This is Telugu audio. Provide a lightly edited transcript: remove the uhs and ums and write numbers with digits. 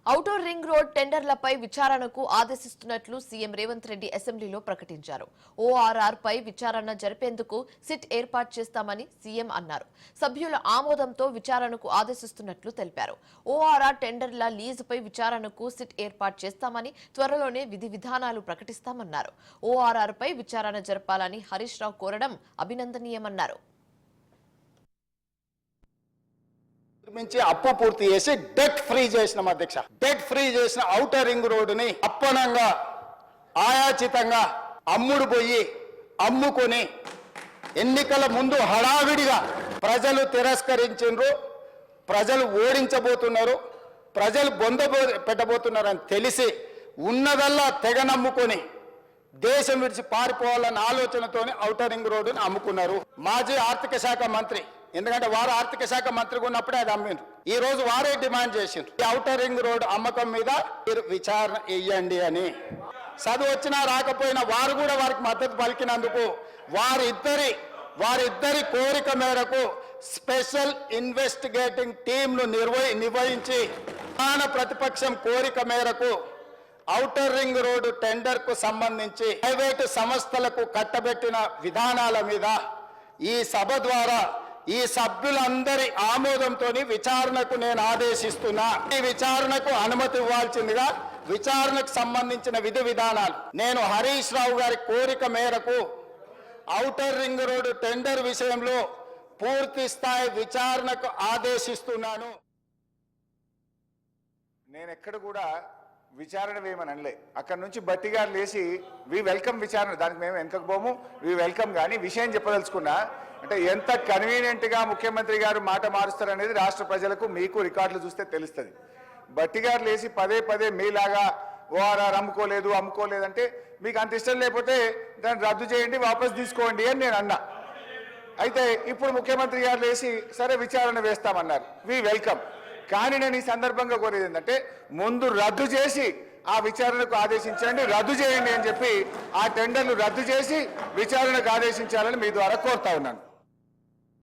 ఔటర్ రింగ్ రోడ్ టెండర్లపై విచారణకు ఆదేశిస్తున్నట్లు సీఎం రేవంత్ రెడ్డి అసెంబ్లీలో ప్రకటించారు. ఓఆర్ఆర్ పై విచారణ జరిపేందుకు సిట్ ఏర్పాటు చేస్తామని సీఎం అన్నారు. సభ్యుల ఆమోదంతో విచారణకు ఆదేశిస్తున్నట్లు తెలిపారు. ఓఆర్ఆర్ టెండర్ల లీజుపై విచారణకు సిట్ ఏర్పాటు చేస్తామని, త్వరలోనే విధి విధానాలు ప్రకటిస్తామన్నారు. ఓఆర్ఆర్ పై విచారణ జరపాలని హరీష్ రావు కోరడం అభినందనీయమన్నారు. మించి అప్పు పూర్తి చేసి డెట్ ఫ్రీ చేసిన అధ్యక్ష. డెట్ ఫ్రీ చేసిన ఔటర్ రింగ్ రోడ్డుని అప్పనంగా ఆయాచితంగా అమ్ముడు పోయి అమ్ముకొని ఎన్నికల ముందు హడావిడిగా ప్రజలు తిరస్కరించారు, ప్రజలు ఓడించబోతున్నారు, ప్రజలు బొంద పెట్టబోతున్నారని తెలిసి ఉన్నదల్లా తెగ నమ్ముకొని దేశం విడిచి పారిపోవాలన్న ఆలోచనతోనే ఔటర్ రింగ్ రోడ్డుని అమ్ముకున్నారు. మాజీ ఆర్థిక శాఖ మంత్రి, ఎందుకంటే వారు ఆర్థిక శాఖ మంత్రిగా ఉన్నప్పుడే అది అమ్మిండ్రు. ఈ రోజు వారే డిమాండ్ చేసిండ్రు, ఈ ఔటర్ రింగ్ రోడ్ అమ్మకం మీద మీరు విచారణ ఇయ్యండి అని. చదువు వచ్చినా రాకపోయినా వారు కూడా వారికి మద్దతు పలికినందుకు వారిద్దరి కోరిక మేరకు స్పెషల్ ఇన్వెస్టిగేటింగ్ టీంను నిర్వహించి ప్రధాన ప్రతిపక్షం కోరిక మేరకు ఔటర్ రింగ్ రోడ్డు టెండర్ కు సంబంధించి ప్రైవేటు సంస్థలకు కట్టబెట్టిన విధానాల మీద ఈ సభ ద్వారా ఈ సభ్యులందరి ఆమోదంతో విచారణకు నేను ఆదేశిస్తున్నా. ఈ విచారణకు అనుమతి ఇవ్వాల్సిందిగా విచారణకు సంబంధించిన విధి విధానాలు నేను హరీష్ రావు గారి కోరిక మేరకు ఔటర్ రింగ్ రోడ్డు టెండర్ విషయంలో పూర్తి స్థాయి విచారణకు ఆదేశిస్తున్నాను. నేను ఎక్కడ కూడా విచారణ వేయమని అనలే. అక్కడ నుంచి బట్టి గారు లేచి వి వెల్కమ్ విచారణ, దానికి మేము వెనకపోము, వి వెల్కమ్. కానీ విషయం చెప్పదలుచుకున్నా అంటే ఎంత కన్వీనియంట్గా ముఖ్యమంత్రి గారు మాట మారుస్తారనేది రాష్ట్ర ప్రజలకు మీకు రికార్డులు చూస్తే తెలుస్తుంది. బట్టి గారు లేచి పదే పదే మీలాగా ఓఆర్ఆర్ అమ్ముకోలేదంటే మీకు అంత ఇష్టం లేకపోతే దాన్ని రద్దు చేయండి, వాపస్ తీసుకోండి అని నేను అన్నా. అయితే ఇప్పుడు ముఖ్యమంత్రి గారు లేచి సరే విచారణ వేస్తామన్నారు, వి వెల్కమ్. కానీ నేను ఈ సందర్భంగా కోరేది ఏంటంటే ముందు రద్దు చేసి ఆ విచారణకు ఆదేశించండి, రద్దు చేయండి అని చెప్పి ఆ టెండర్లు రద్దు చేసి విచారణకు ఆదేశించాలని మీ ద్వారా కోరుతా ఉన్నాను.